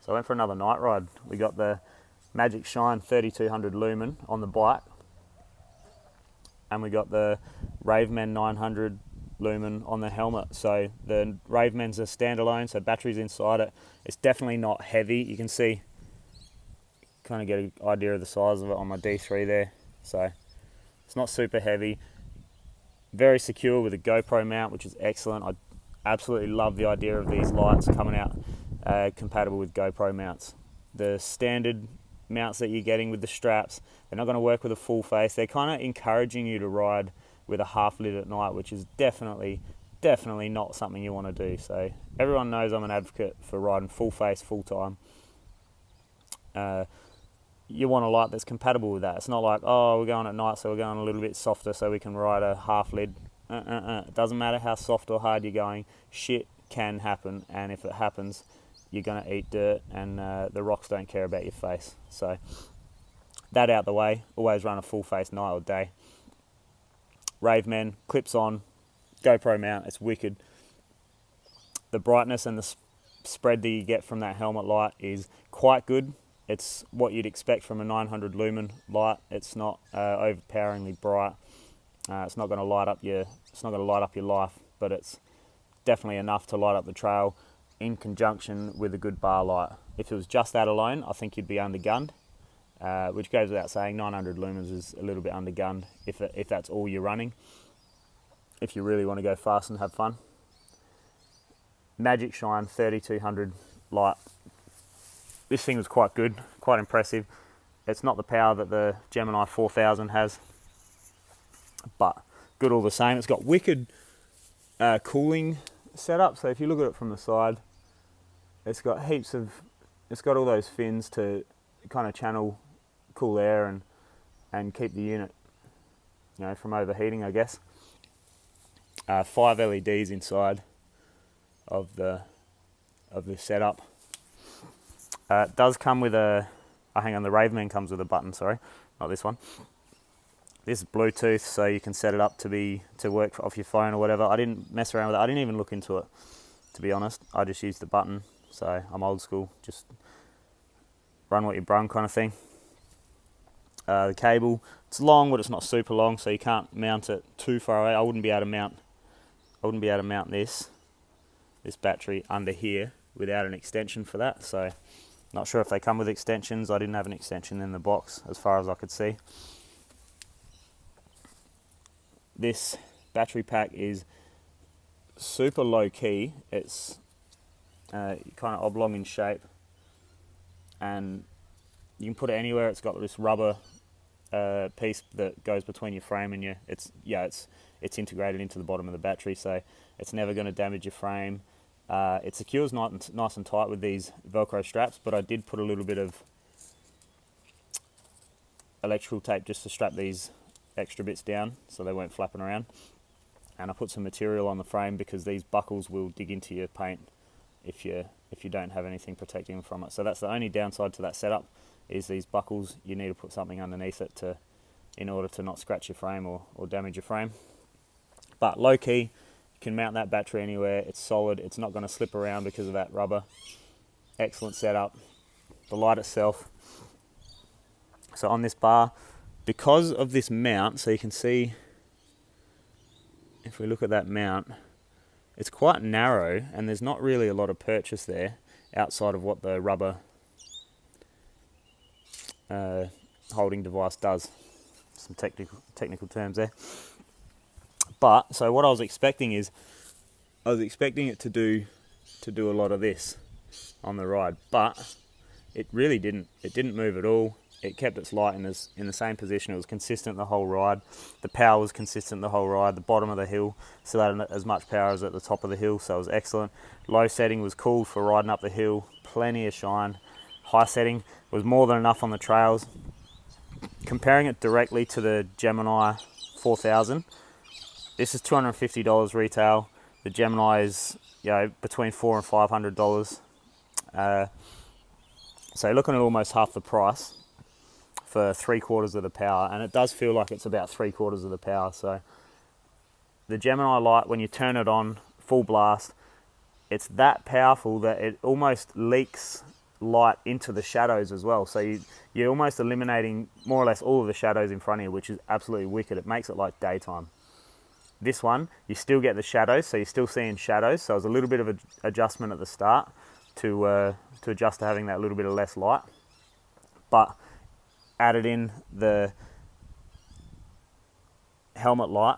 So I went for another night ride. We got the MagicShine 3200 lumen on the bike, and we got the Ravemen 900 lumen on the helmet. So the Ravemen's a standalone, so batteries inside it. It's definitely not heavy. You can see, kind of get an idea of the size of it on my D3 there. So it's not super heavy. Very secure with a GoPro mount, which is excellent. I absolutely love the idea of these lights coming out compatible with GoPro mounts. The standard mounts that you're getting with the straps, they're not going to work with a full face. They're kind of encouraging you to ride with a half lid at night, which is definitely not something you want to do. So everyone knows I'm an advocate for riding full face, full time. You want a light that's compatible with that. It's not like, oh, we're going at night, so we're going a little bit softer so we can ride a half lid. It doesn't matter how soft or hard you're going, shit can happen, and if it happens, you're going to eat dirt, and the rocks don't care about your face. So that out the way, always run a full face night or day. Ravemen, clips on, GoPro mount, it's wicked. The brightness and the spread that you get from that helmet light is quite good. It's what you'd expect from a 900 lumen light. It's not overpoweringly bright. It's not going to light up your life, but it's definitely enough to light up the trail in conjunction with a good bar light. If it was just that alone, I think you'd be undergunned, which goes without saying. 900 lumens is a little bit undergunned if that's all you're running. If you really want to go fast and have fun. MagicShine 3200 light. This thing was quite good, quite impressive. It's not the power that the Gemini 4000 has, but good all the same. It's got wicked cooling setup. So if you look at it from the side, it's got all those fins to kind of channel cool air and keep the unit, from overheating, I guess. 5 LEDs inside of the setup. It does come with the Ravemen comes with a button, sorry, not this one. This is Bluetooth, so you can set it up to work off your phone or whatever. I didn't mess around with it. I didn't even look into it, to be honest. I just used the button, so I'm old school, just run what you brung kind of thing. The cable, it's long, but it's not super long, so you can't mount it too far away. I wouldn't be able to mount this battery under here without an extension for that, so not sure if they come with extensions. I didn't have an extension in the box as far as I could see. This battery pack is super low key. It's kind of oblong in shape, and you can put it anywhere. It's got this rubber piece that goes between your frame and it's integrated into the bottom of the battery, so it's never going to damage your frame. It secures nice and tight with these Velcro straps, but I did put a little bit of electrical tape just to strap these extra bits down so they weren't flapping around. And I put some material on the frame because these buckles will dig into your paint if you don't have anything protecting them from it. So that's the only downside to that setup, is these buckles. You need to put something underneath it in order to not scratch your frame or damage your frame. But low key, you can mount that battery anywhere. It's solid. It's not going to slip around because of that rubber. Excellent setup. The light itself. So on this bar, because of this mount, so you can see, if we look at that mount, it's quite narrow and there's not really a lot of purchase there outside of what the rubber holding device does. Some technical terms there. But so what I was expecting it to do a lot of this on the ride, but it really didn't. It didn't move at all. It kept its light in the same position. It was consistent the whole ride. The power was consistent the whole ride. The bottom of the hill still had as much power as at the top of the hill, so it was excellent. Low setting was cool for riding up the hill. Plenty of shine. High setting was more than enough on the trails. Comparing it directly to the Gemini 4000, this is $250 retail. The Gemini is between $400 and $500. So you're looking at almost half the price for 3/4 of the power, and it does feel like it's about 3/4 of the power. So the Gemini light, when you turn it on full blast, it's that powerful that it almost leaks light into the shadows as well. So you're almost eliminating more or less all of the shadows in front of you, which is absolutely wicked. It makes it like daytime. This one, you still get the shadows, so you're still seeing shadows. So it was a little bit of an adjustment at the start to adjust to having that little bit of less light. But added in the helmet light,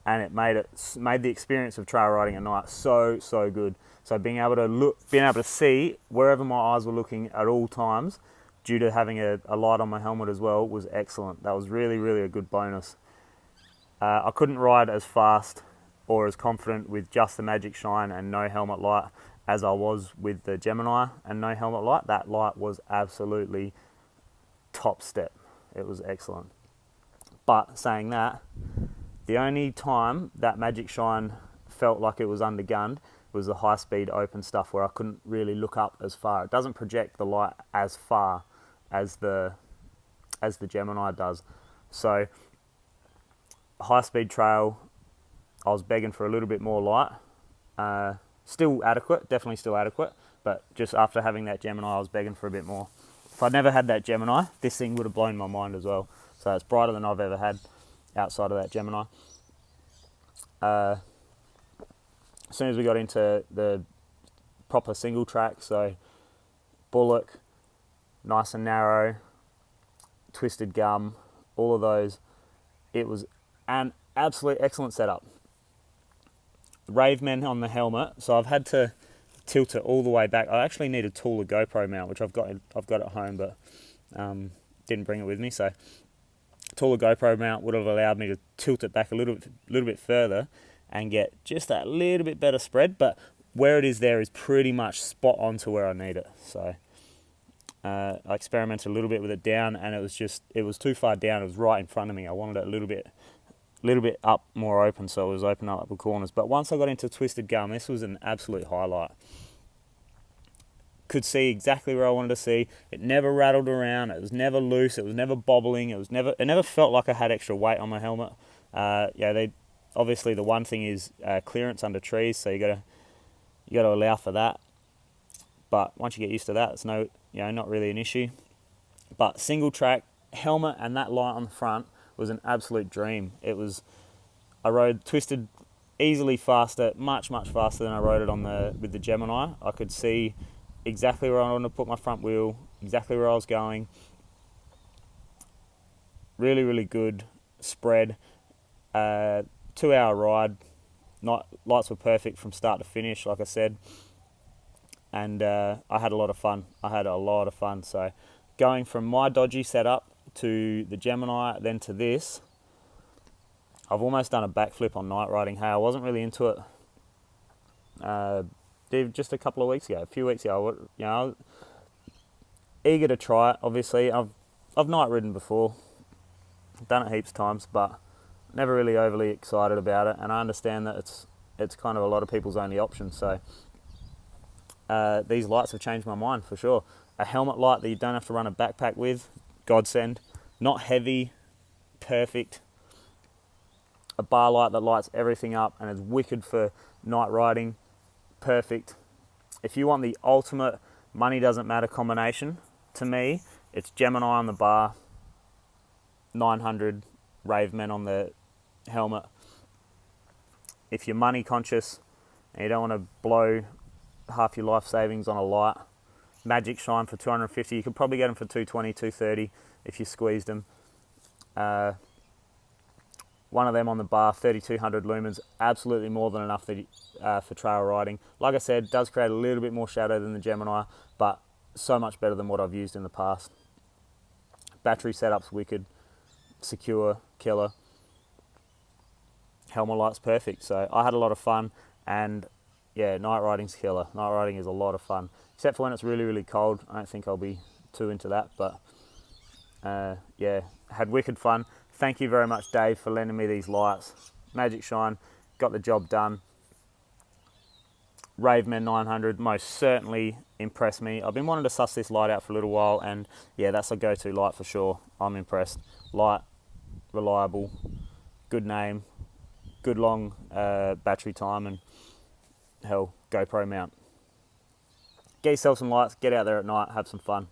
and it made the experience of trail riding at night so good. So being able to see wherever my eyes were looking at all times, due to having a light on my helmet as well, was excellent. That was really a good bonus. I couldn't ride as fast or as confident with just the MagicShine and no helmet light as I was with the Gemini and no helmet light. That light was absolutely top step. It was excellent. But saying that, the only time that MagicShine felt like it was undergunned was the high-speed open stuff where I couldn't really look up as far. It doesn't project the light as far as the Gemini does. So high-speed trail, I was begging for a little bit more light. Still adequate, definitely still adequate, but just after having that Gemini, I was begging for a bit more. If I'd never had that Gemini, this thing would have blown my mind as well. So it's brighter than I've ever had outside of that Gemini. As soon as we got into the proper single track, so bullock, nice and narrow, twisted gum, all of those, it was an absolute excellent setup. Ravemen on the helmet, so I've had to tilt it all the way back. I actually need a Tula GoPro mount, which I've got at home, but didn't bring it with me. So Tula GoPro mount would have allowed me to tilt it back a little bit further and get just that little bit better spread. But where it is there is pretty much spot on to where I need it. So I experimented a little bit with it down, and it was too far down. It was right in front of me. I wanted it a little bit up, more open, so it was open up the corners. But once I got into twisted gum, this was an absolute highlight. Could see exactly where I wanted to see. It never rattled around. It was never loose. It was never bobbling. It never felt like I had extra weight on my helmet. Obviously the one thing is clearance under trees, so you gotta allow for that. But once you get used to that, it's not really an issue. But single track helmet and that light on the front was an absolute dream. I rode twisted easily faster, much faster than I rode it with the Gemini. I could see exactly where I wanted to put my front wheel, exactly where I was going. Really good spread. 2-hour ride. Lights were perfect from start to finish, like I said. And I had a lot of fun. So going from my dodgy setup to the Gemini, then to this, I've almost done a backflip on night riding. Hey, I wasn't really into it just a few weeks ago. I was eager to try it. Obviously, I've night ridden before, done it heaps of times, but never really overly excited about it. And I understand that it's kind of a lot of people's only option. So these lights have changed my mind for sure. A helmet light that you don't have to run a backpack with, godsend. Not heavy, perfect. A bar light that lights everything up and is wicked for night riding, perfect. If you want the ultimate money doesn't matter combination, to me, it's Gemini on the bar, 900 Ravemen on the helmet. If you're money conscious and you don't want to blow half your life savings on a light, MagicShine for 250. You could probably get them for 220, 230 if you squeezed them. One of them on the bar, 3200 lumens, absolutely more than enough for trail riding. Like I said, does create a little bit more shadow than the Gemini, but so much better than what I've used in the past. Battery setup's wicked, secure, killer. Helmet light's perfect. So I had a lot of fun, and yeah, night riding's killer. Night riding is a lot of fun, except for when it's really cold. I don't think I'll be too into that, but yeah, had wicked fun. Thank you very much, Dave, for lending me these lights. MagicShine got the job done. Ravemen 900 most certainly impressed me. I've been wanting to suss this light out for a little while, and yeah, that's a go-to light for sure. I'm impressed. Light, reliable, good name, good long battery time, and hell, GoPro mount. get yourself some lights, get out there at night, have some fun.